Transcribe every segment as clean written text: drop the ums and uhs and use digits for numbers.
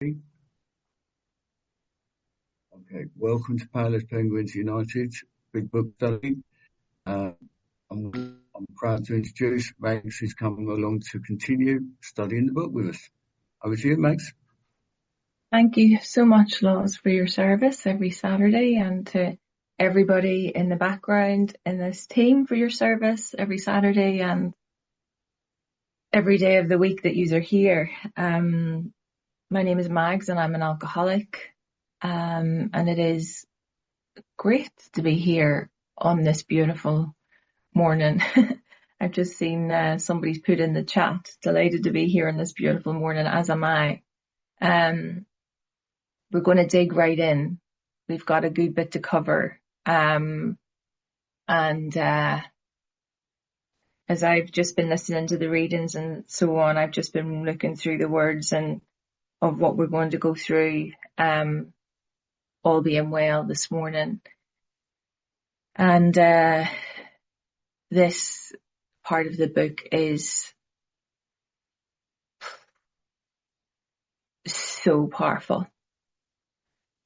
Okay, welcome to Powerless Penguins United Big Book Study. I'm proud to introduce Max, who's coming along to continue studying the book with us. Over to you, Max. Thank you so much, Laws, for your service every Saturday, and to everybody in the background in this team for your service every Saturday and every day of the week that you are here. My name is Mags and I'm an alcoholic, and it is great to be here on this beautiful morning. I've just seen somebody's put in the chat, delighted to be here on this beautiful morning, as am I. We're going to dig right in. We've got a good bit to cover. As I've just been listening to the readings and so on, I've just been looking through the words and of what we're going to go through, all being well this morning. And this part of the book is so powerful.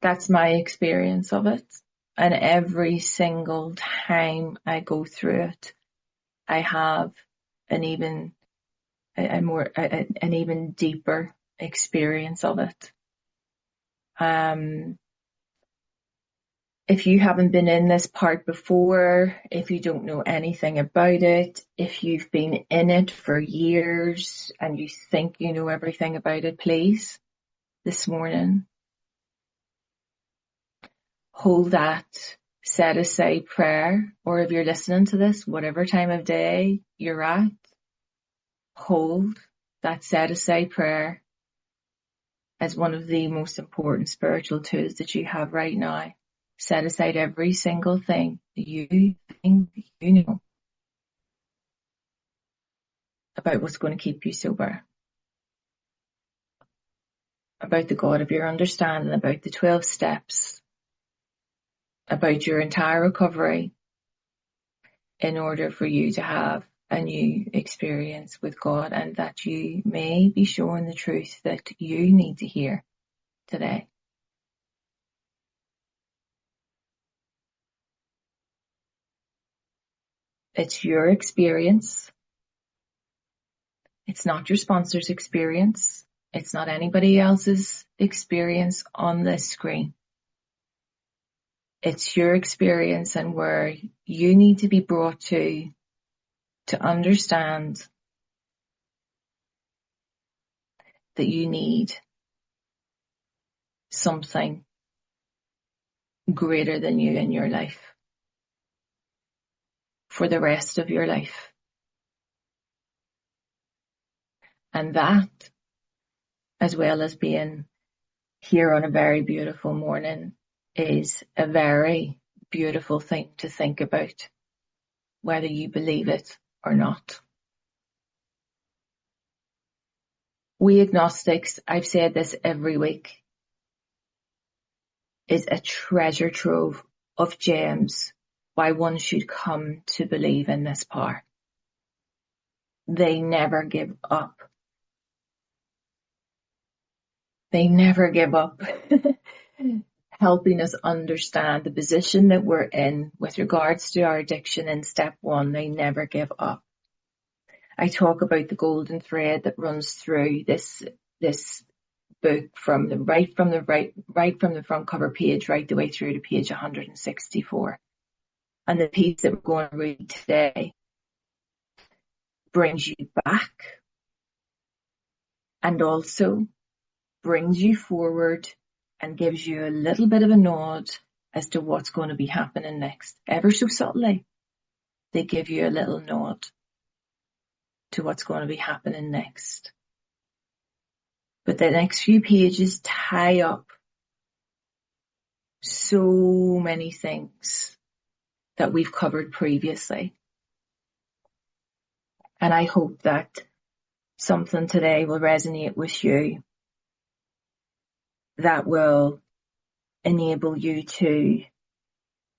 That's my experience of it. And every single time I go through it, I have an even deeper experience of it. If you haven't been in this part before, if you don't know anything about it, if you've been in it for years and you think you know everything about it, please, this morning, hold that set aside prayer, or if you're listening to this, whatever time of day you're at, hold that set aside prayer as one of the most important spiritual tools that you have right now. Set aside every single thing that you think you know about what's going to keep you sober, about the God of your understanding, about the 12 steps, about your entire recovery, in order for you to have a new experience with God, and that you may be shown the truth that you need to hear today. It's your experience. It's not your sponsor's experience. It's not anybody else's experience on this screen. It's your experience, and where you need to be brought to understand that you need something greater than you in your life for the rest of your life. And that, as well as being here on a very beautiful morning, is a very beautiful thing to think about, whether you believe it or not. We agnostics, I've said this every week, is a treasure trove of gems why one should come to believe in this power. They never give up. They never give up helping us understand the position that we're in with regards to our addiction in step 1. They never give up. I talk about the golden thread that runs through this book from the right from the front cover page right the way through to page 164. And the piece that we're going to read today brings you back and also brings you forward and gives you a little bit of a nod as to what's going to be happening next. Ever so subtly, they give you a little nod to what's going to be happening next. But the next few pages tie up so many things that we've covered previously. And I hope that something today will resonate with you, that will enable you to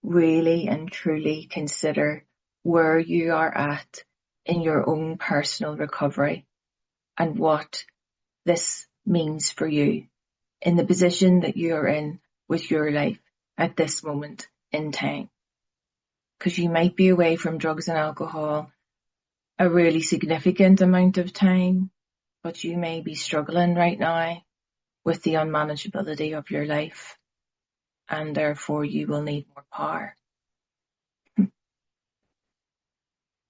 really and truly consider where you are at in your own personal recovery and what this means for you in the position that you're in with your life at this moment in time. Because you might be away from drugs and alcohol a really significant amount of time, but you may be struggling right now with the unmanageability of your life, and therefore you will need more power.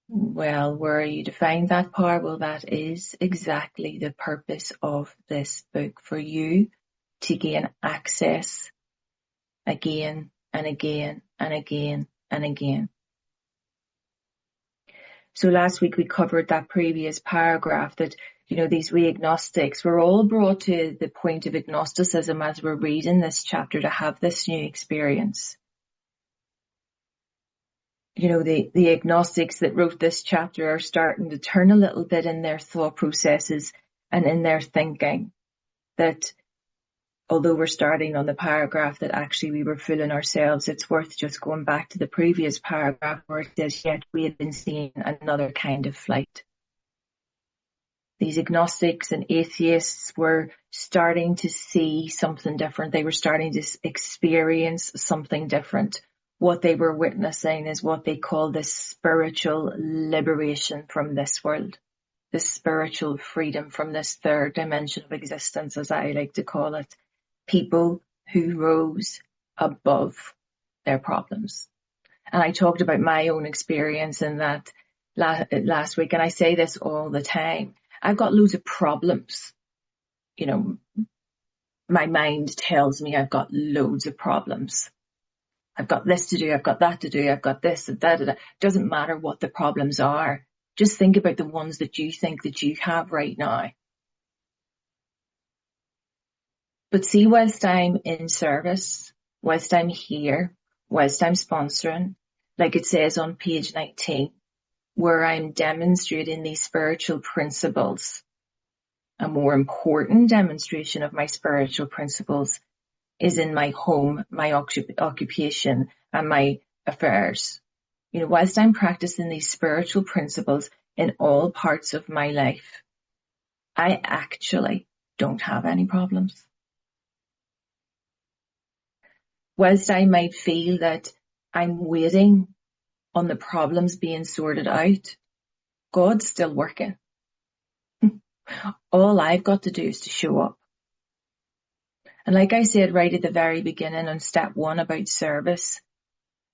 Well, where are you to find that power? Well, that is exactly the purpose of this book, for you to gain access again and again and again and again. So last week we covered that previous paragraph that, these we agnostics, we're all brought to the point of agnosticism as we're reading this chapter to have this new experience. The agnostics that wrote this chapter are starting to turn a little bit in their thought processes and in their thinking, that although we're starting on the paragraph that actually we were fooling ourselves, it's worth just going back to the previous paragraph where it says, yet we had been seeing another kind of flight. These agnostics and atheists were starting to see something different. They were starting to experience something different. What they were witnessing is what they call the spiritual liberation from this world, the spiritual freedom from this third dimension of existence, as I like to call it. People who rose above their problems. And I talked about my own experience in that last week, and I say this all the time. I've got loads of problems. My mind tells me I've got loads of problems. I've got this to do, I've got that to do, I've got this and that. It doesn't matter what the problems are. Just think about the ones that you think that you have right now. But see, whilst I'm in service, whilst I'm here, whilst I'm sponsoring, like it says on page 19, where I'm demonstrating these spiritual principles, a more important demonstration of my spiritual principles is in my home, my occupation, and my affairs. Whilst I'm practicing these spiritual principles in all parts of my life, I actually don't have any problems. Whilst I might feel that I'm waiting on the problems being sorted out, God's still working. All I've got to do is to show up. And like I said right at the very beginning on step 1 about service,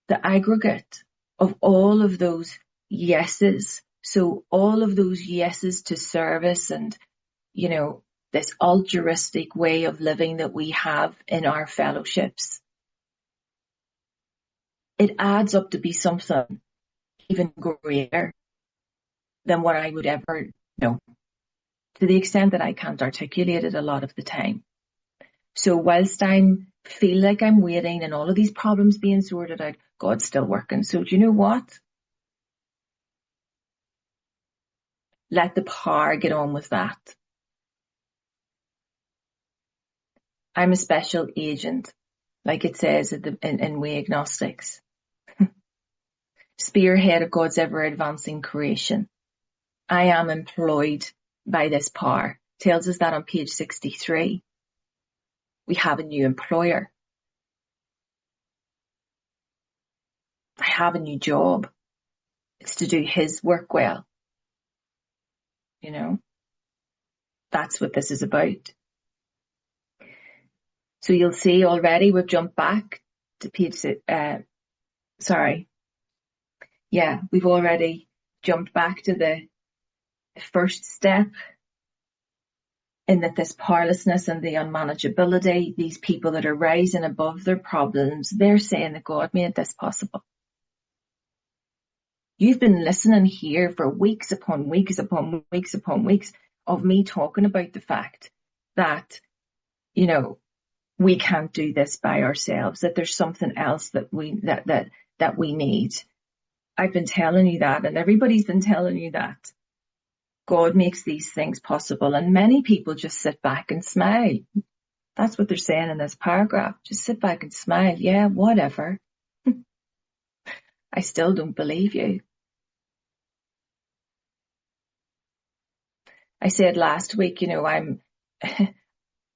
the aggregate of all of those yeses, so all of those yeses to service and, this altruistic way of living that we have in our fellowships, it adds up to be something even greater than what I would ever know, to the extent that I can't articulate it a lot of the time. So whilst I feel like I'm waiting and all of these problems being sorted out, God's still working. So do you know what? Let the power get on with that. I'm a special agent, like it says in We Agnostics. Spearhead of God's ever-advancing creation. I am employed by this power. Tells us that on page 63. We have a new employer. I have a new job. It's to do his work well. That's what this is about. So you'll see already we've jumped back to page, we've already jumped back to the first step, in that this powerlessness and the unmanageability, these people that are rising above their problems, they're saying that God made this possible. You've been listening here for weeks upon weeks upon weeks upon weeks of me talking about the fact that, we can't do this by ourselves, that there's something else that we need. I've been telling you that, and everybody's been telling you that. God makes these things possible, and many people just sit back and smile. That's what they're saying in this paragraph. Just sit back and smile. Yeah, whatever. I still don't believe you. I said last week,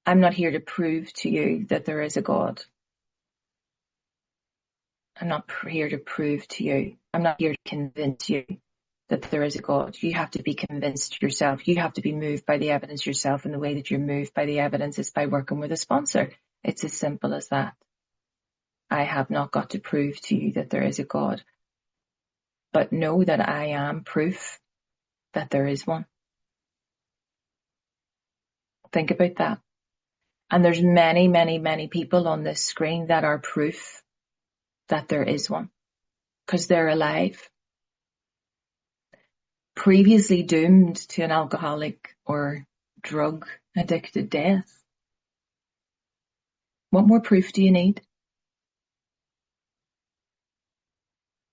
I'm not here to prove to you that there is a God. I'm not here to prove to you. I'm not here to convince you that there is a God. You have to be convinced yourself. You have to be moved by the evidence yourself, and the way that you're moved by the evidence is by working with a sponsor. It's as simple as that. I have not got to prove to you that there is a God, but know that I am proof that there is one. Think about that. And there's many, many, many people on this screen that are proof that there is one, because they're alive. Previously doomed to an alcoholic or drug addicted death. What more proof do you need?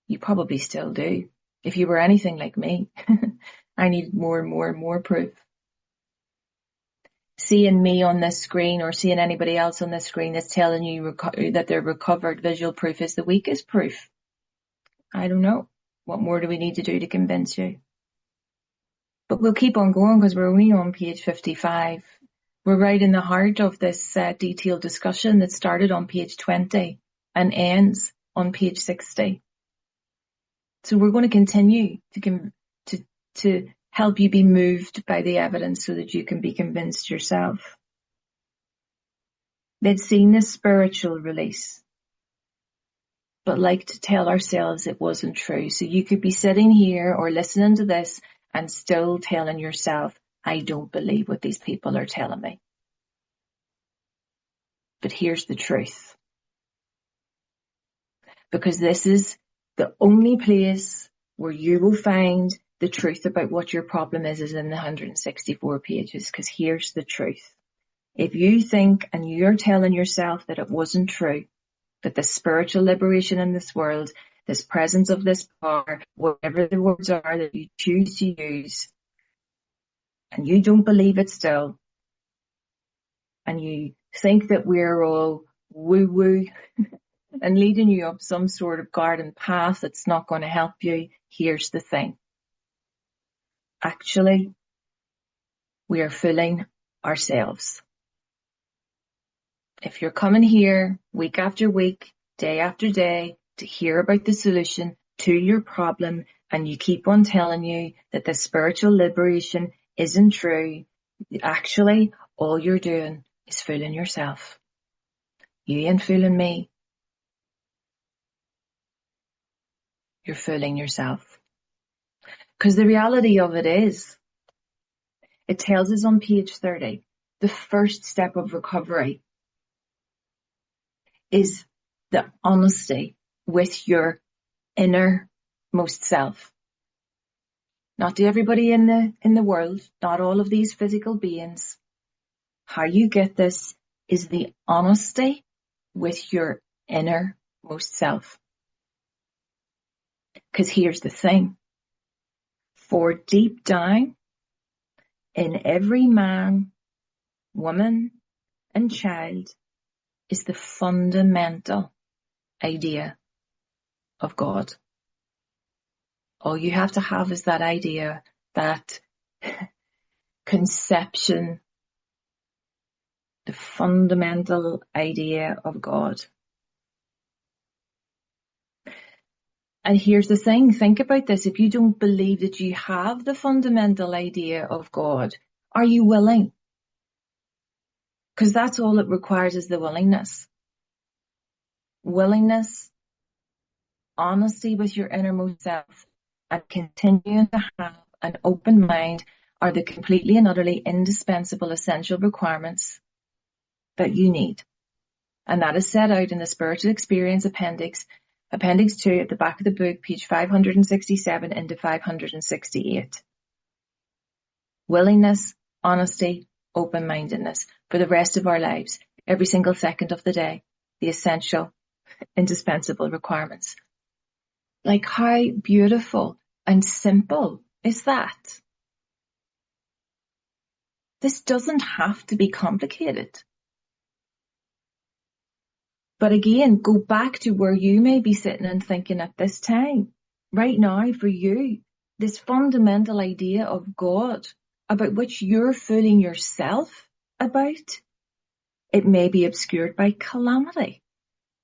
You probably still do. If you were anything like me, I needed more and more and more proof. Seeing me on this screen or seeing anybody else on this screen that's telling you that they're recovered visual proof is the weakest proof. I don't know. What more do we need to do to convince you? But we'll keep on going because we're only on page 55. We're right in the heart of this detailed discussion that started on page 20 and ends on page 60. So we're going to continue to help you be moved by the evidence so that you can be convinced yourself. They'd seen this spiritual release, but like to tell ourselves it wasn't true. So you could be sitting here or listening to this and still telling yourself, I don't believe what these people are telling me. But here's the truth. Because this is the only place where you will find the truth about what your problem is in the 164 pages. Because here's the truth. If you think and you're telling yourself that it wasn't true, that the spiritual liberation in this world, this presence of this power, whatever the words are that you choose to use, and you don't believe it still, and you think that we're all woo-woo and leading you up some sort of garden path that's not going to help you, here's the thing. Actually, we are fooling ourselves. If you're coming here week after week, day after day, to hear about the solution to your problem, and you keep on telling you that the spiritual liberation isn't true, actually, all you're doing is fooling yourself. You ain't fooling me. You're fooling yourself. Because the reality of it is, it tells us on page 30, the first step of recovery is the honesty with your innermost self. Not to everybody in the world, not all of these physical beings. How you get this is the honesty with your innermost self. Because here's the thing. For deep down, in every man, woman, and child is the fundamental idea of God. All you have to have is that idea, that conception, the fundamental idea of God. And here's the thing, think about this. If you don't believe that you have the fundamental idea of God, are you willing? Because that's all it requires is the willingness. Willingness, honesty with your innermost self, and continuing to have an open mind are the completely and utterly indispensable essential requirements that you need. And that is set out in the Spiritual Experience Appendix 2 at the back of the book, page 567 into 568. Willingness, honesty, open-mindedness for the rest of our lives, every single second of the day, the essential, indispensable requirements. Like how beautiful and simple is that? This doesn't have to be complicated. But again, go back to where you may be sitting and thinking at this time, right now for you, this fundamental idea of God about which you're fooling yourself about It may be obscured by calamity.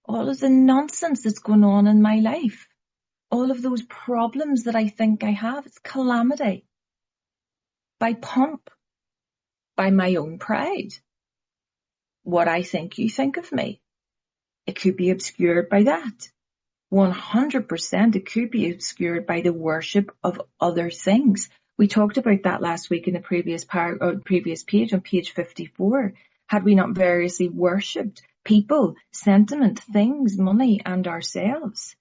All of the nonsense that's going on in my life. All of those problems that I think I have. It's calamity. By pomp. By my own pride. What I think you think of me. It could be obscured by that. 100% it could be obscured by the worship of other things. We talked about that last week in the previous page, on page 54. Had we not variously worshipped people, sentiment, things, money, and ourselves?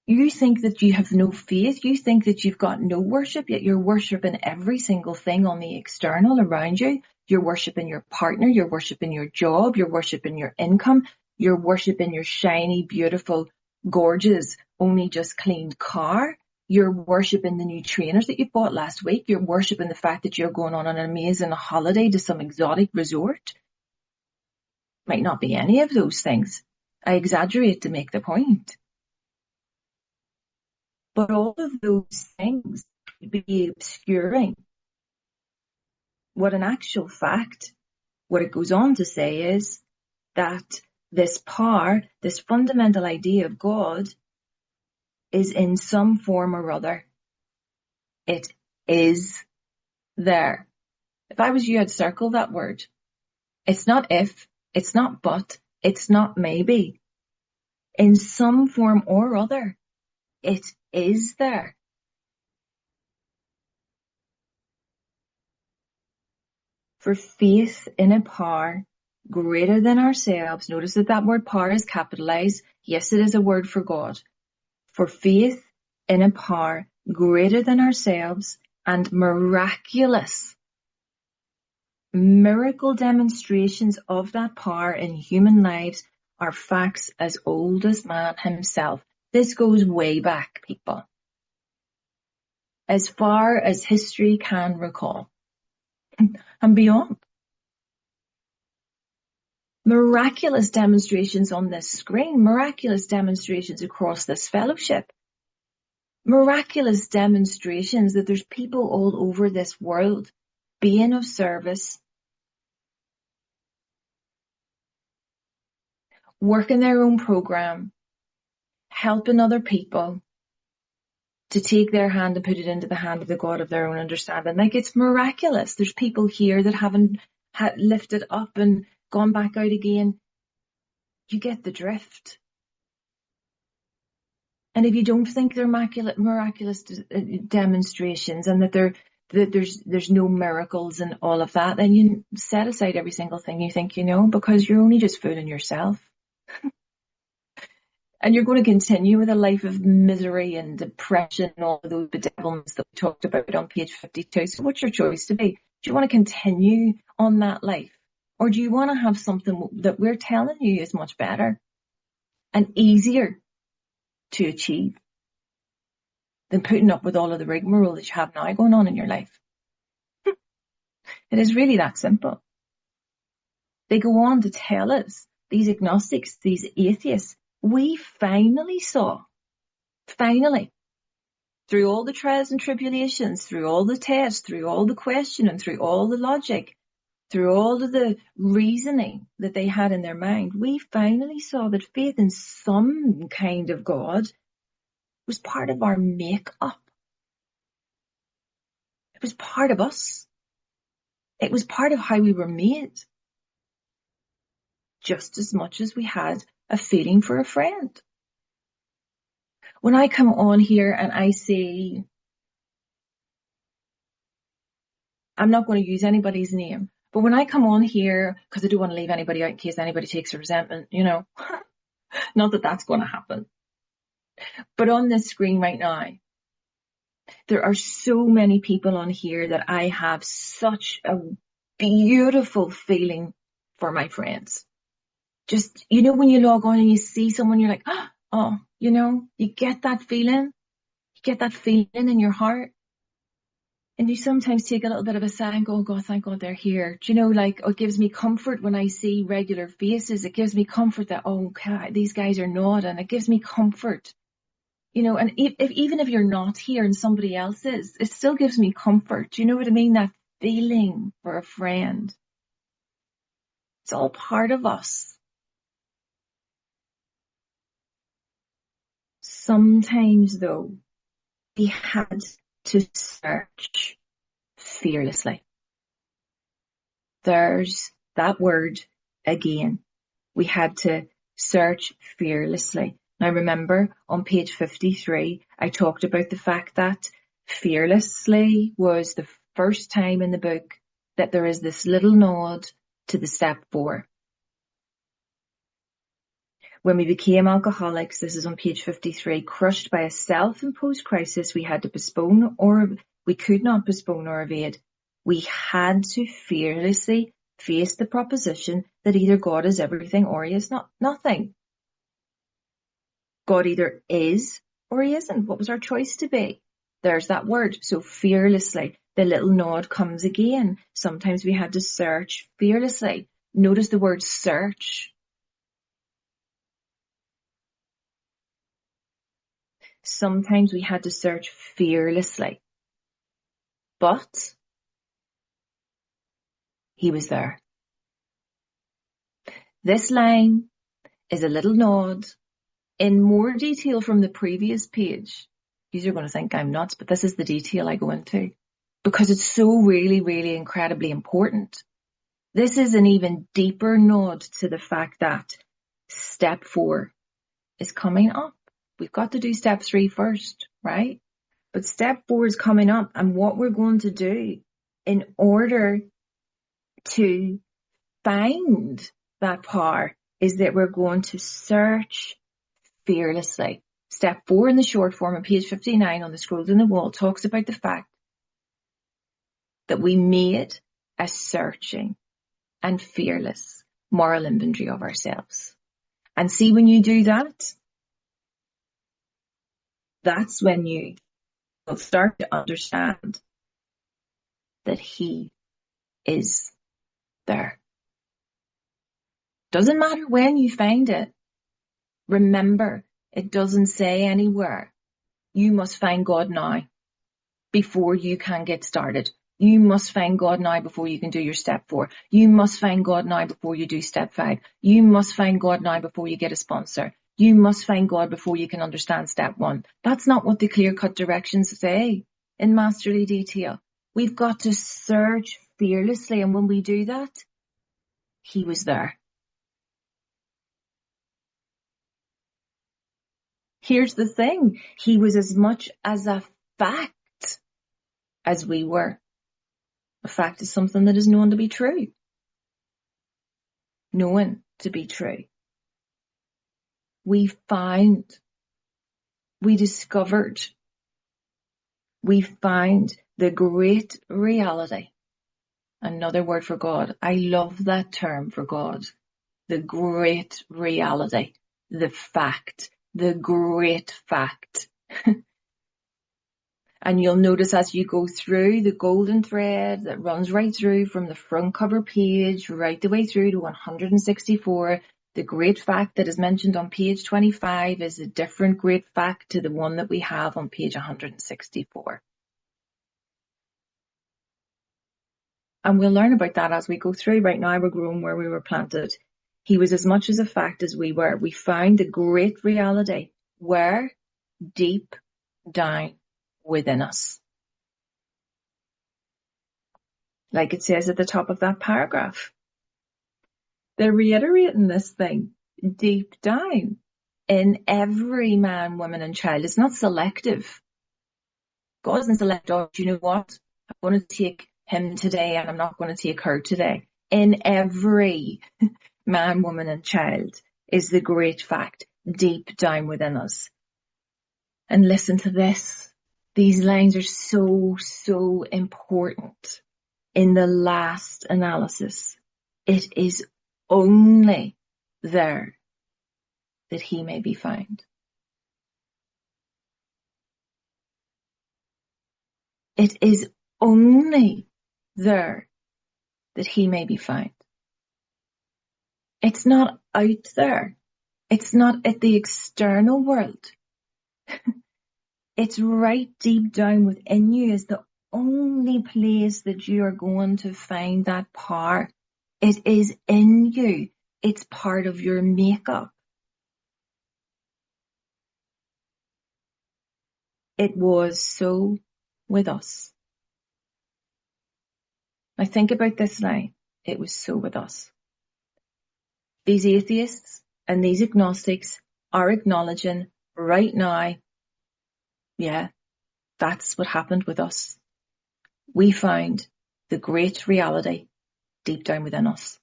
You think that you have no faith, you think that you've got no worship, yet you're worshipping every single thing on the external around you. You're worshipping your partner, you're worshipping your job, you're worshipping your income, you're worshipping your shiny, beautiful, gorgeous, only just cleaned car. You're worshipping the new trainers that you bought last week. You're worshipping the fact that you're going on an amazing holiday to some exotic resort. Might not be any of those things. I exaggerate to make the point. But all of those things would be obscuring what in actual fact, what it goes on to say is that this power, this fundamental idea of God is in some form or other. It is there. If I was you, I'd circle that word. It's not if, it's not but, it's not maybe. In some form or other, it is there. For faith in a power greater than ourselves. Notice that that word power is capitalized. Yes, it is a word for God. For faith in a power greater than ourselves and miraculous. Miracle demonstrations of that power in human lives are facts as old as man himself. This goes way back, people. As far as history can recall. And beyond. Miraculous demonstrations on this screen, miraculous demonstrations across this fellowship, miraculous demonstrations that there's people all over this world being of service, working their own program, helping other people to take their hand and put it into the hand of the God of their own understanding. Like, it's miraculous. There's people here that haven't lifted up and gone back out again. You get the drift. And if you don't think they're miraculous demonstrations and that there's no miracles and all of that, then you set aside every single thing you think you know, because you're only just fooling yourself. And you're going to continue with a life of misery and depression and all of those bedevilments that we talked about on page 52. So what's your choice to be? Do you want to continue on that life? Or do you want to have something that we're telling you is much better and easier to achieve than putting up with all of the rigmarole that you have now going on in your life? It is really that simple. They go on to tell us, these agnostics, these atheists, we finally saw, through all the trials and tribulations, through all the tests, through all the questioning, through all the logic, through all of the reasoning that they had in their mind, we finally saw that faith in some kind of God was part of our make-up. It was part of us. It was part of how we were made. Just as much as we had a feeling for a friend. When I come on here and I say, I'm not going to use anybody's name, but when I come on here, because I don't want to leave anybody out in case anybody takes a resentment, you know, not that that's going to happen. But on this screen right now, there are so many people on here that I have such a beautiful feeling for my friends. Just, you know, when you log on and you see someone, you're like, oh, you know, you get that feeling. You get that feeling in your heart. And you sometimes take a little bit of a sigh and go, oh God, thank God they're here. Do you know, like, it gives me comfort when I see regular faces. It gives me comfort that, oh, God, these guys are not. And it gives me comfort. You know, and even if you're not here and somebody else is, it still gives me comfort. Do you know what I mean? That feeling for a friend. It's all part of us. Sometimes, though, we had to search fearlessly. There's that word again. We had to search fearlessly. Now remember, on page 53, I talked about the fact that fearlessly was the first time in the book that there is this little nod to the step 4. When we became alcoholics, this is on page 53, crushed by a self-imposed crisis, we had to postpone, or we could not postpone or evade. We had to fearlessly face the proposition that either God is everything or he is nothing. God either is or he isn't. What was our choice to be? There's that word. So fearlessly, the little nod comes again. Sometimes we had to search fearlessly. Notice the word search. Sometimes we had to search fearlessly. But he was there. This line is a little nod in more detail from the previous page. You're going to think I'm nuts, but this is the detail I go into because it's so really, really incredibly important. This is an even deeper nod to the fact that step 4 is coming up. We've got to do step 3 first, right? But step 4 is coming up, and what we're going to do in order to find that power is that we're going to search fearlessly. Step 4 in the short form on page 59 on the scrolls in the wall talks about the fact that we made a searching and fearless moral inventory of ourselves. And see, when you do that, that's when you will start to understand that he is there. Doesn't matter when you find it. Remember, it doesn't say anywhere, you must find God now before you can get started. You must find God now before you can do your step 4. You must find God now before you do step 5. You must find God now before you get a sponsor. You must find God before you can understand step 1. That's not what the clear-cut directions say in Masterly Detail. We've got to search fearlessly, and when we do that, he was there. Here's the thing. He was as much as a fact as we were. A fact is something that is known to be true. Known to be true. We found, we discovered, we found the great reality. Another word for God. I love that term for God. The great reality. The fact. The great fact. And you'll notice as you go through the golden thread that runs right through from the front cover page right the way through to 164, the great fact that is mentioned on page 25 is a different great fact to the one that we have on page 164. And we'll learn about that as we go through. Right now we're growing where we were planted. He was as much as a fact as we were. We found the great reality where deep down within us. Like it says at the top of that paragraph. They're reiterating this thing deep down in every man, woman and child. It's not selective. God doesn't select, oh, do you know what? I'm going to take him today and I'm not going to take her today. In every man, woman and child is the great fact deep down within us. And listen to this. These lines are so, so important. In the last analysis, it is only there that he may be found. It is only there that he may be found. It's not out there. It's not at the external world. It's right deep down within you is the only place that you are going to find that power It is in you. It's part of your makeup. It was so with us. Now think about this now. It was so with us. These atheists and these agnostics are acknowledging right now, yeah, that's what happened with us. We found the great reality deep down within us.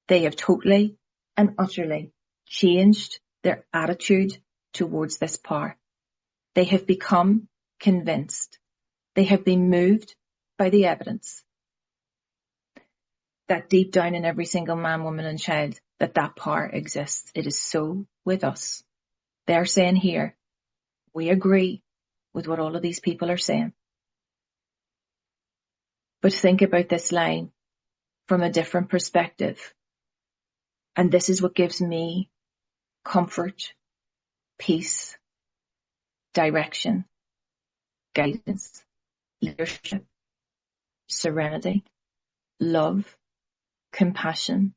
They have totally and utterly changed their attitude towards this power. They have become convinced. They have been moved by the evidence that deep down in every single man, woman and child, that power exists. It is so with us. They're saying here, we agree with what all of these people are saying. But think about this line from a different perspective. And this is what gives me comfort, peace, direction, guidance, leadership, serenity, love, compassion,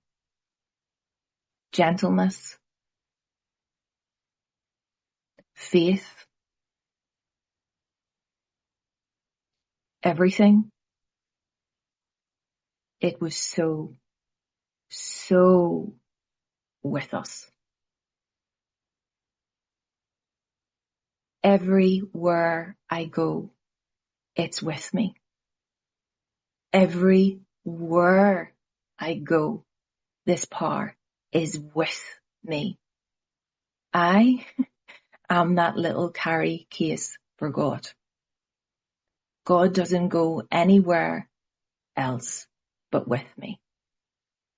gentleness, faith, everything. It was so with us. Everywhere I go, it's with me. Everywhere I go, this power is with me. I am that little carry case for God. God doesn't go anywhere else but with me.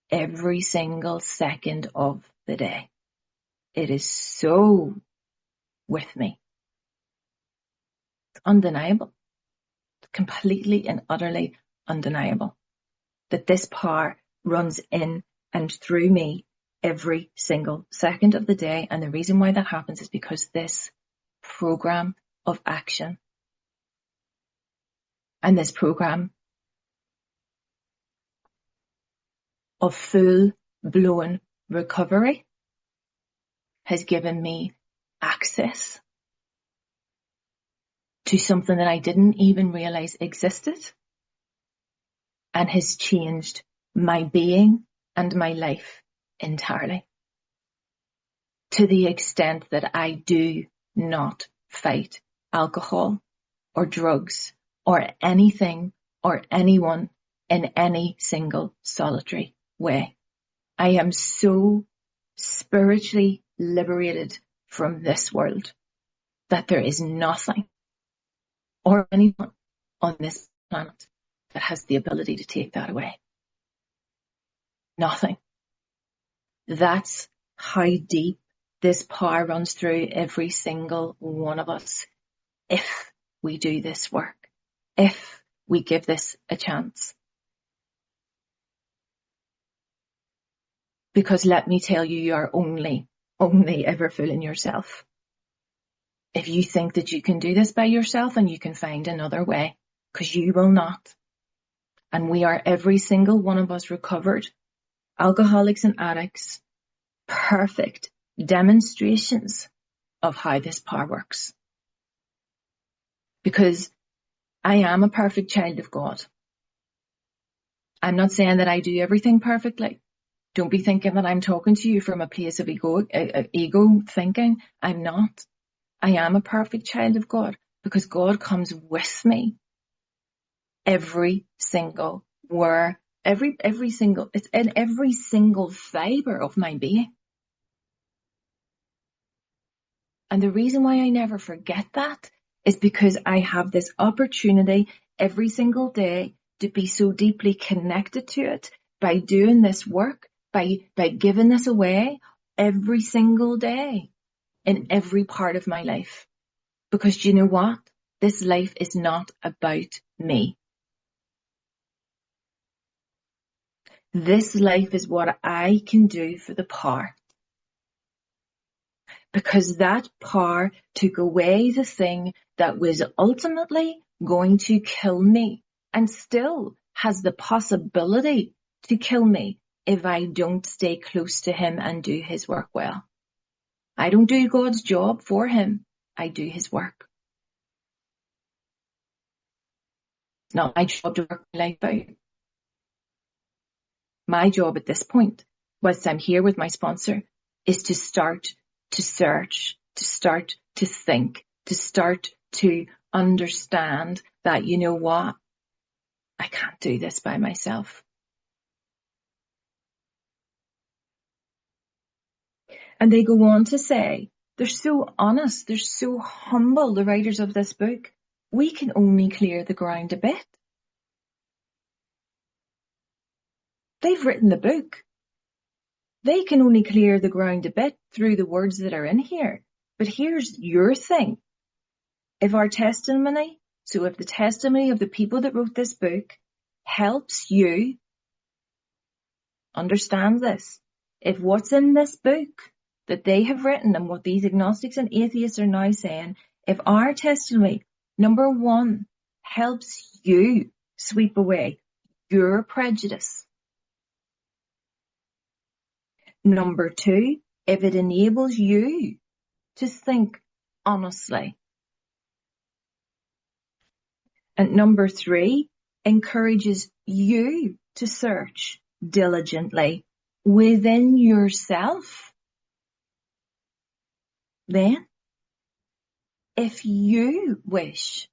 Every single second of the day. It is so with me. It's undeniable. It's completely and utterly undeniable that this power runs in and through me every single second of the day. And the reason why that happens is because this program of action and this program of full-blown recovery has given me access to something that I didn't even realize existed and has changed my being and my life entirely, to the extent that I do not fight alcohol or drugs or anything or anyone in any single solitary way. I am so spiritually liberated from this world that there is nothing or anyone on this planet that has the ability to take that away. Nothing. That's how deep this power runs through every single one of us if we do this work, if we give this a chance. Because let me tell you, you are only ever fooling yourself. If you think that you can do this by yourself and you can find another way, because you will not. And we are, every single one of us, recovered alcoholics and addicts, perfect demonstrations of how this power works. Because I am a perfect child of God. I'm not saying that I do everything perfectly. Don't be thinking that I'm talking to you from a place of ego thinking. I'm not. I am a perfect child of God because God comes with me every single word, it's in every single fiber of my being. And the reason why I never forget that is because I have this opportunity every single day to be so deeply connected to it by doing this work, by giving this away every single day in every part of my life. Because do you know what? This life is not about me. This life is what I can do for the power. Because that power took away the thing that was ultimately going to kill me and still has the possibility to kill me if I don't stay close to him and do his work well. I don't do God's job for him. I do his work. It's not my job to work my life out. My job at this point, whilst I'm here with my sponsor, is to start to search, to start to think, to start to understand that, you know what? I can't do this by myself. And they go on to say, they're so honest, they're so humble, the writers of this book. We can only clear the ground a bit. They've written the book. They can only clear the ground a bit through the words that are in here. But here's your thing. If our testimony, so if the testimony of the people that wrote this book helps you understand this, if what's in this book that they have written and what these agnostics and atheists are now saying, if our testimony, number one, helps you sweep away your prejudice, number two, if it enables you to think honestly, and number three, encourages you to search diligently within yourself, then, if you wish,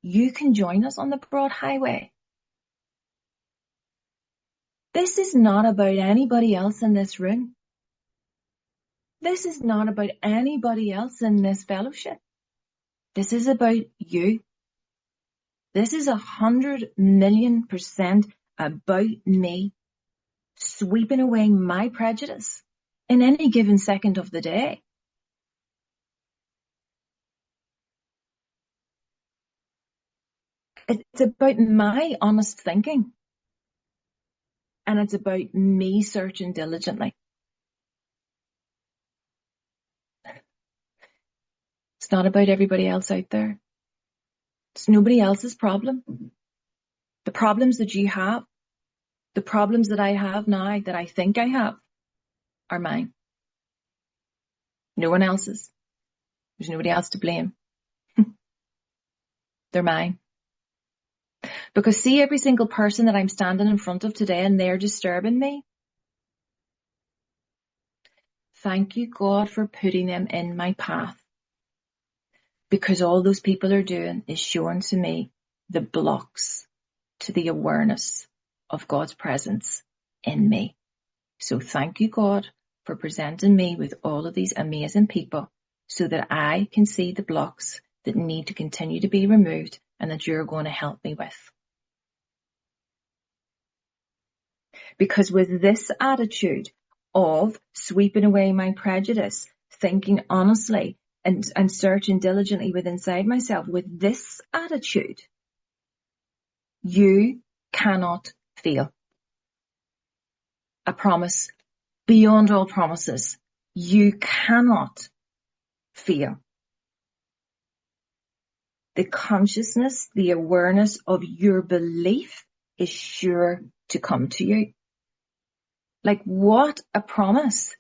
you can join us on the broad highway. This is not about anybody else in this room. This is not about anybody else in this fellowship. This is about you. This is 100,000,000% about me sweeping away my prejudice in any given second of the day. It's about my honest thinking. And it's about me searching diligently. It's not about everybody else out there. It's nobody else's problem. The problems that you have, the problems that I have now, that I think I have, are mine. No one else's. There's nobody else to blame. They're mine. Because see every single person that I'm standing in front of today and they're disturbing me. Thank you, God, for putting them in my path. Because all those people are doing is showing to me the blocks to the awareness of God's presence in me. So thank you, God, for presenting me with all of these amazing people so that I can see the blocks that need to continue to be removed and that you're going to help me with. Because with this attitude of sweeping away my prejudice, thinking honestly and searching diligently within inside myself, with this attitude, you cannot fail. A promise beyond all promises. You cannot fail. The consciousness, the awareness of your belief is sure to come to you. Like, what a promise.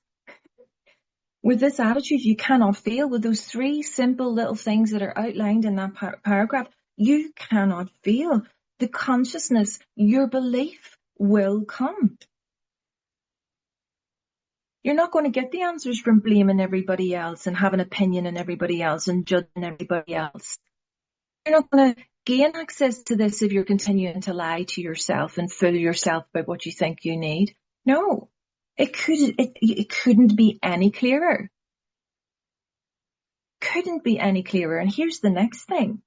With this attitude, you cannot fail. With those three simple little things that are outlined in that paragraph, you cannot fail. The consciousness, your belief will come. You're not going to get the answers from blaming everybody else and having an opinion on everybody else and judging everybody else. You're not going to gain access to this if you're continuing to lie to yourself and fool yourself about what you think you need. No, it couldn't be any clearer. Couldn't be any clearer. And here's the next thing.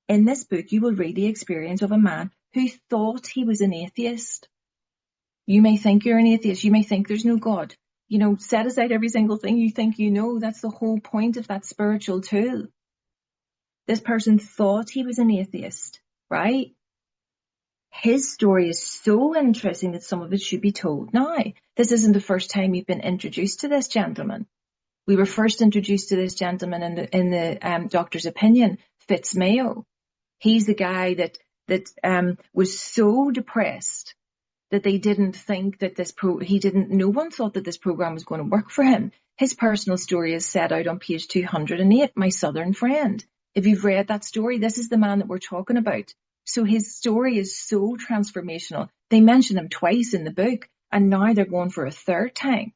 In this book, you will read the experience of a man who thought he was an atheist. You may think you're an atheist. You may think there's no God. You know, set aside every single thing you think you know. That's the whole point of that spiritual tool. This person thought he was an atheist, right? His story is so interesting that some of it should be told now. This isn't the first time you've been introduced to this gentleman. We were first introduced to this gentleman in the Doctor's Opinion, Fitzmayo. He's the guy that that was so depressed that they didn't think that no one thought that this program was going to work for him. His personal story is set out on page 208, My Southern Friend. If you've read that story, this is the man that we're talking about. So his story is so transformational. They mention him twice in the book, and now they're going for a third time.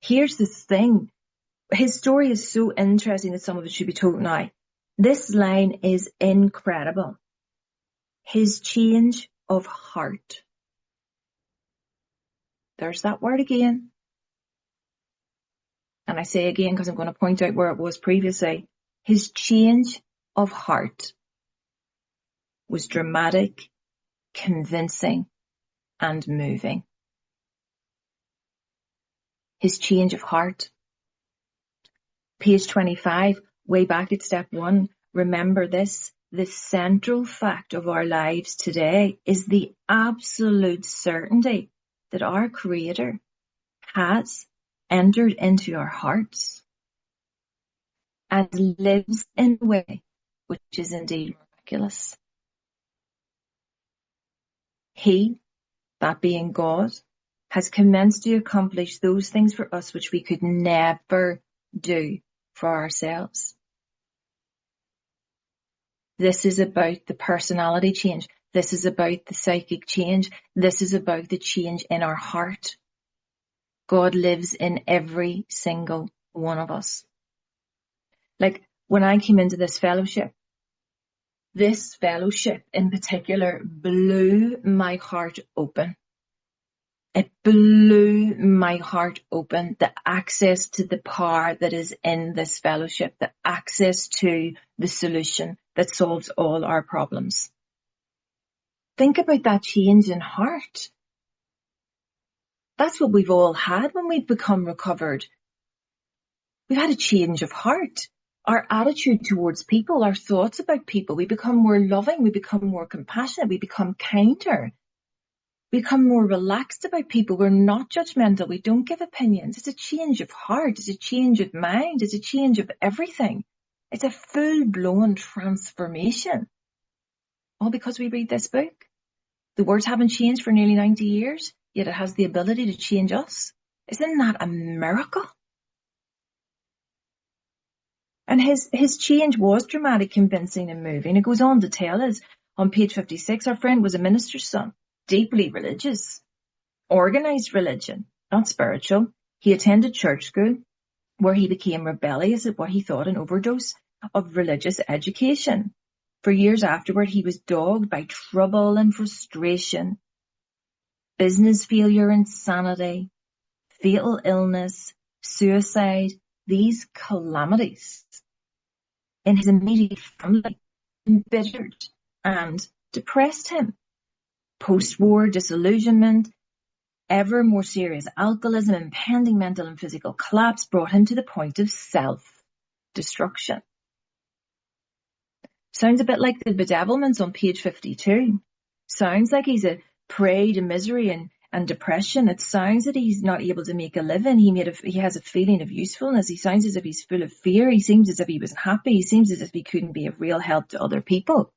Here's the thing. His story is so interesting that some of it should be told now. This line is incredible. His change of heart. There's that word again. And I say again because I'm going to point out where it was previously. His change of heart was dramatic, convincing, and moving. His change of heart. Page 25, way back at step 1, remember this. The central fact of our lives today is the absolute certainty that our Creator has entered into our hearts and lives in a way which is indeed miraculous. He, that being God, has commenced to accomplish those things for us which we could never do for ourselves. This is about the personality change. This is about the psychic change. This is about the change in our heart. God lives in every single one of us. Like when I came into this fellowship in particular blew my heart open. It blew my heart open, the access to the power that is in this fellowship, the access to the solution that solves all our problems. Think about that change in heart. That's what we've all had when we've become recovered. We've had a change of heart. Our attitude towards people, our thoughts about people, we become more loving, we become more compassionate, we become kinder. We become more relaxed about people. We're not judgmental. We don't give opinions. It's a change of heart. It's a change of mind. It's a change of everything. It's a full-blown transformation. All because we read this book. The words haven't changed for nearly 90 years, yet it has the ability to change us. Isn't that a miracle? And his change was dramatic, convincing and moving. It goes on to tell us on page 56, our friend was a minister's son. Deeply religious, organized religion, not spiritual. He attended church school where he became rebellious at what he thought an overdose of religious education. For years afterward, he was dogged by trouble and frustration, business failure, insanity, fatal illness, suicide. These calamities in his immediate family embittered and depressed him. Post-war disillusionment, ever more serious alcoholism, impending mental and physical collapse brought him to the point of self-destruction. Sounds a bit like the bedevilments on page 52. Sounds like he's a prey to misery and depression. It sounds that he's not able to make a living. He has a feeling of usefulness. He sounds as if he's full of fear. He seems as if he wasn't happy. He seems as if he couldn't be of real help to other people.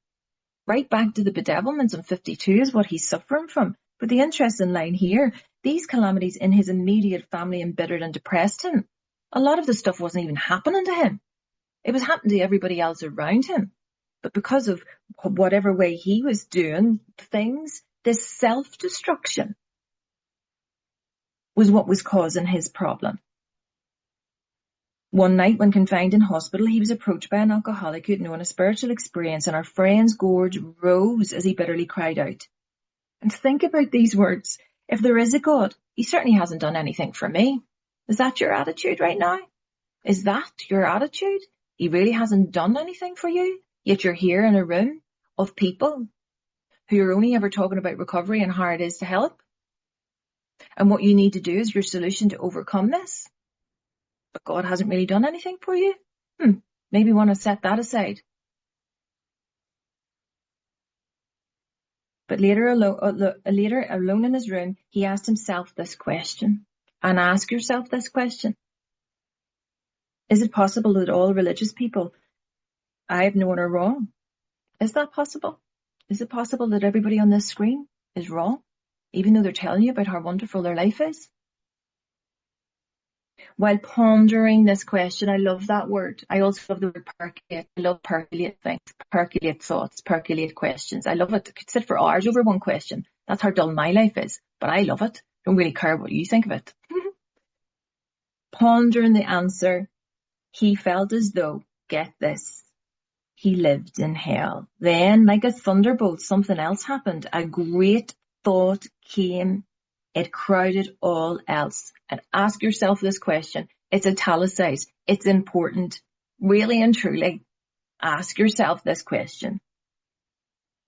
Right back to the bedevilments on 52 is what he's suffering from. But the interesting line here, these calamities in his immediate family embittered and depressed him. A lot of the stuff wasn't even happening to him. It was happening to everybody else around him. But because of whatever way he was doing things, this self-destruction was what was causing his problem. One night when confined in hospital, he was approached by an alcoholic who had known a spiritual experience, and our friend's gorge rose as he bitterly cried out. And think about these words. If there is a God, he certainly hasn't done anything for me. Is that your attitude right now? Is that your attitude? He really hasn't done anything for you, yet you're here in a room of people who are only ever talking about recovery and how it is to help. And what you need to do is your solution to overcome this. But God hasn't really done anything for you? Maybe want to set that aside. But later alone in his room, he asked himself this question. And ask yourself this question. Is it possible that all religious people I have known are wrong? Is that possible? Is it possible that everybody on this screen is wrong, even though they're telling you about how wonderful their life is? While pondering this question, I love that word. I also love the word percolate. I love percolate things, percolate thoughts, percolate questions. I love it. I could sit for hours over one question. That's how dull my life is, but I love it. Don't really care what you think of it. Pondering the answer, he felt as though, get this, he lived in hell. Then, like a thunderbolt, something else happened. A great thought came. It crowded all else. And ask yourself this question. It's italicized. It's important. Really and truly, ask yourself this question.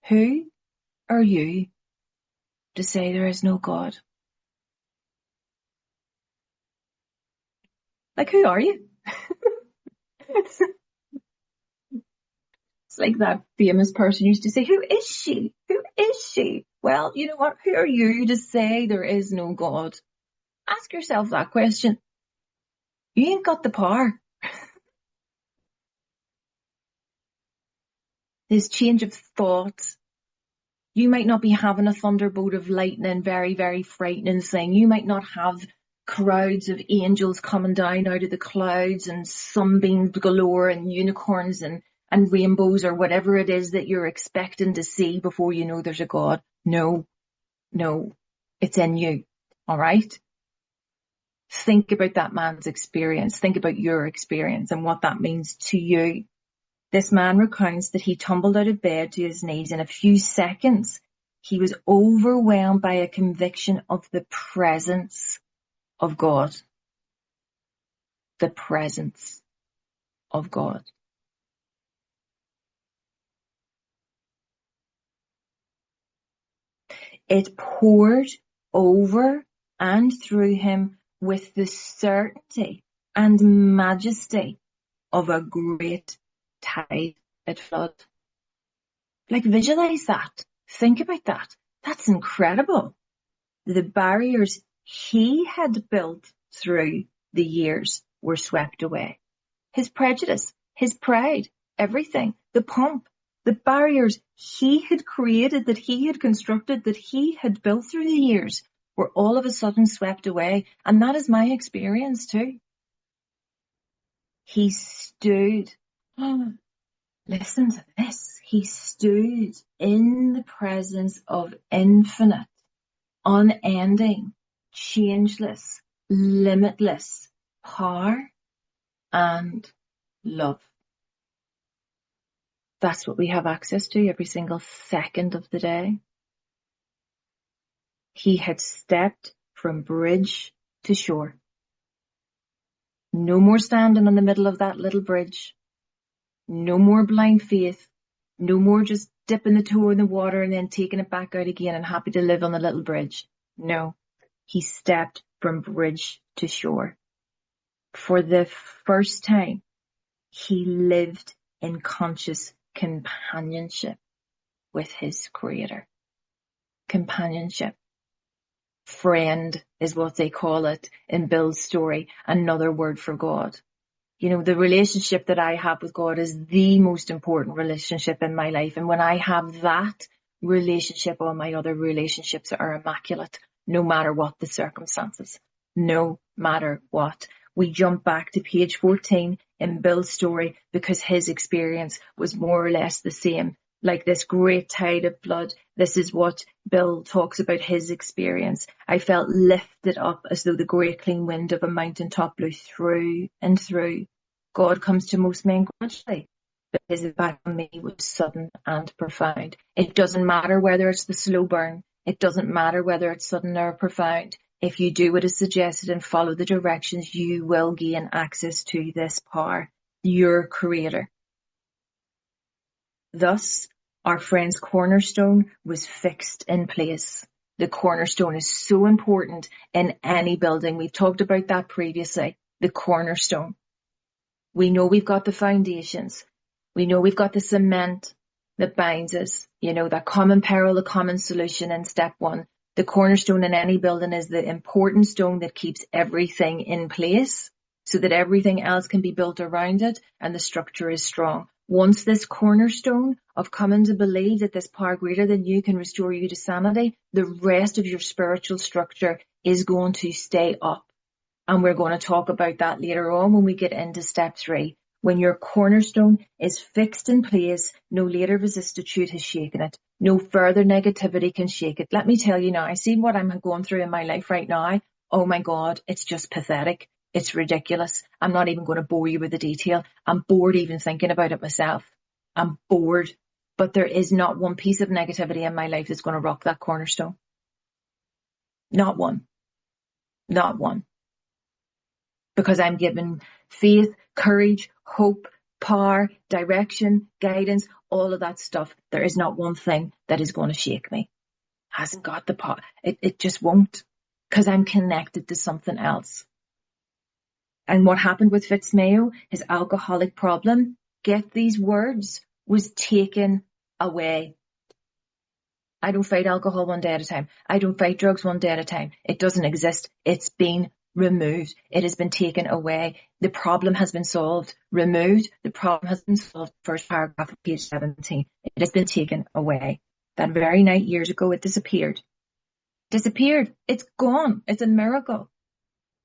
Who are you to say there is no God? Like, who are you? It's like that famous person used to say, who is she? Who is she? Well, you know what? Who are you to say there is no God? Ask yourself that question. You ain't got the power. This change of thought. You might not be having a thunderbolt of lightning, very, very frightening thing. You might not have crowds of angels coming down out of the clouds and sunbeams galore and unicorns and rainbows or whatever it is that you're expecting to see before you know there's a God. No, it's in you. All right? Think about that man's experience. Think about your experience and what that means to you. This man recounts that he tumbled out of bed to his knees in a few seconds. He was overwhelmed by a conviction of the presence of God. The presence of God. It poured over and through him with the certainty and majesty of a great tide at flood. Like, visualize that. Think about that. That's incredible. The barriers he had built through the years were swept away. His prejudice, his pride, everything, the pomp, the barriers he had created, that he had constructed, that he had built through the years were all of a sudden swept away. And that is my experience too. He stood. Listen to this. He stood in the presence of infinite, unending, changeless, limitless power and love. That's what we have access to every single second of the day. He had stepped from bridge to shore. No more standing in the middle of that little bridge. No more blind faith. No more just dipping the toe in the water and then taking it back out again and happy to live on the little bridge. No, he stepped from bridge to shore. For the first time, he lived in conscious companionship with his Creator. Companionship. Friend is what they call it in Bill's story, another word for God. You know, the relationship that I have with God is the most important relationship in my life. And when I have that relationship, all my other relationships are immaculate, no matter what the circumstances, no matter what. We jump back to page 14 in Bill's story because his experience was more or less the same. Like this great tide of blood. This is what Bill talks about his experience. I felt lifted up as though the great clean wind of a mountaintop blew through and through. God comes to most men gradually, but his impact on me was sudden and profound. It doesn't matter whether it's the slow burn. It doesn't matter whether it's sudden or profound. If you do what is suggested and follow the directions, you will gain access to this power, your Creator. Thus, our friend's cornerstone was fixed in place. The cornerstone is so important in any building. We've talked about that previously. The cornerstone. We know we've got the foundations. We know we've got the cement that binds us. You know, that common peril, the common solution in step one. The cornerstone in any building is the important stone that keeps everything in place so that everything else can be built around it and the structure is strong. Once this cornerstone of coming to believe that this power greater than you can restore you to sanity, the rest of your spiritual structure is going to stay up. And we're going to talk about that later on when we get into step 3. When your cornerstone is fixed in place, no later vicissitude has shaken it. No further negativity can shake it. Let me tell you now, I see what I'm going through in my life right now. Oh my God, it's just pathetic. It's ridiculous. I'm not even going to bore you with the detail. I'm bored even thinking about it myself. I'm bored. But there is not one piece of negativity in my life that's going to rock that cornerstone. Not one. Not one. Because I'm given faith, courage, hope, power, direction, guidance, all of that stuff. There is not one thing that is going to shake me. Hasn't got the power. It just won't. Because I'm connected to something else. And what happened with Fitzmayo, his alcoholic problem, get these words, was taken away. I don't fight alcohol one day at a time. I don't fight drugs one day at a time. It doesn't exist. It's been removed. It has been taken away. The problem has been solved. Removed. The problem has been solved. First paragraph of page 17. It has been taken away. That very night years ago, it disappeared. Disappeared. It's gone. It's a miracle.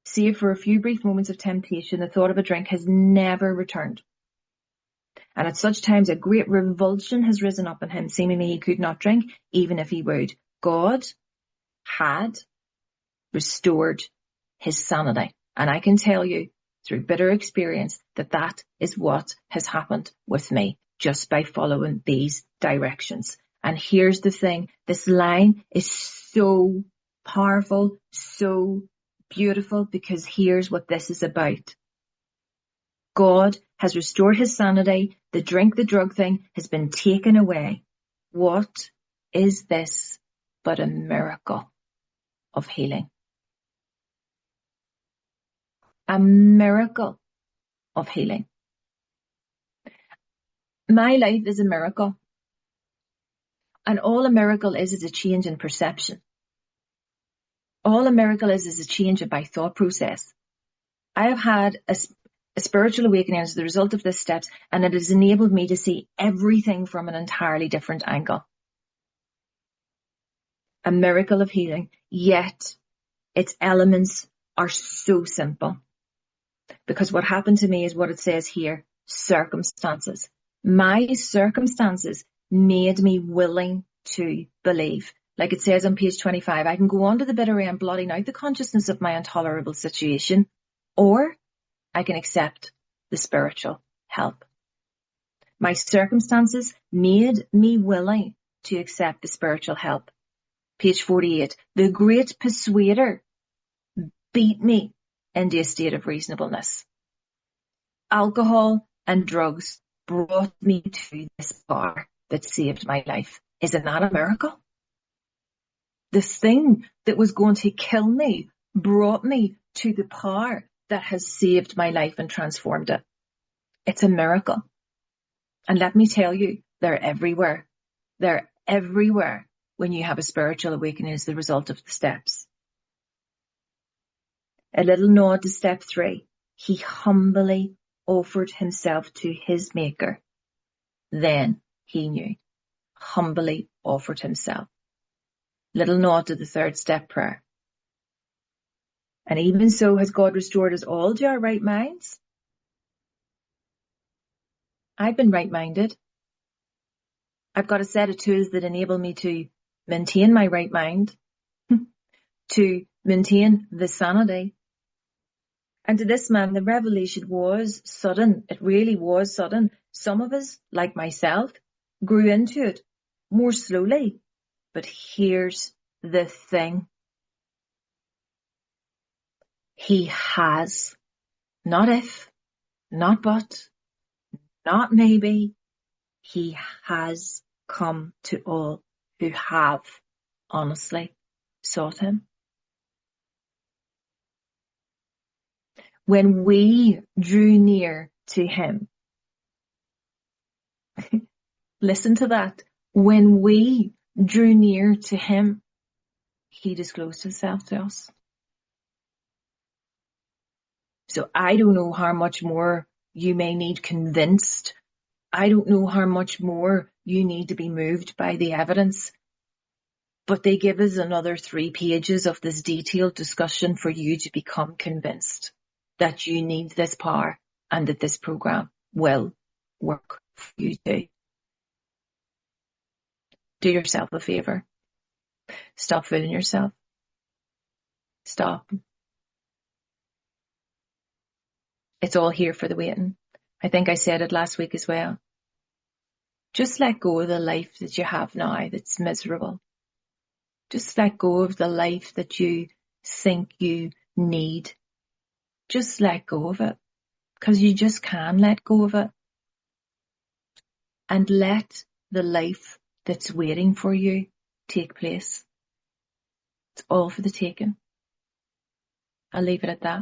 Save for a few brief moments of temptation, the thought of a drink has never returned. And at such times a great revulsion has risen up in him, seemingly he could not drink, even if he would. God had restored his sanity. And I can tell you, through bitter experience, that that is what has happened with me, just by following these directions. And here's the thing, this line is so powerful, so beautiful, because here's what this is about. God has restored his sanity. The drink, the drug thing has been taken away. What is this but a miracle of healing? A miracle of healing. My life is a miracle. And all a miracle is a change in perception. All a miracle is a change in my thought process. I have had a spiritual awakening as the result of this steps, and it has enabled me to see everything from an entirely different angle. A miracle of healing, yet its elements are so simple. Because what happened to me is what it says here, circumstances. My circumstances made me willing to believe. Like it says on page 25, I can go on to the bitter end, blotting out the consciousness of my intolerable situation, or I can accept the spiritual help. My circumstances made me willing to accept the spiritual help. Page 48, the great persuader beat me into a state of reasonableness. Alcohol and drugs brought me to this bar that saved my life. Isn't that a miracle? The thing that was going to kill me brought me to the power that has saved my life and transformed it. It's a miracle. And let me tell you, they're everywhere. They're everywhere when you have a spiritual awakening as the result of the steps. A little nod to step 3. He humbly offered himself to his maker. Then he knew. Humbly offered himself. Little nod to the 3rd step prayer. And even so has God restored us all to our right minds. I've been right-minded. I've got a set of tools that enable me to maintain my right mind, to maintain the sanity. And to this man, the revelation was sudden. It really was sudden. Some of us, like myself, grew into it more slowly. But here's the thing. He has, not if, not but, not maybe, he has come to all who have honestly sought him. When we drew near to him, listen to that, when we drew near to him, he disclosed himself to us. So I don't know how much more you may need convinced I don't know how much more you need to be moved by the evidence, but they give us another 3 pages of this detailed discussion for you to become convinced that you need this power and that this program will work for you too. Do yourself a favor. Stop fooling yourself. Stop. It's all here for the waiting. I think I said it last week as well. Just let go of the life that you have now that's miserable. Just let go of the life that you think you need. Just let go of it, because you just can let go of it. And let the life that's waiting for you take place. It's all for the taking. I'll leave it at that.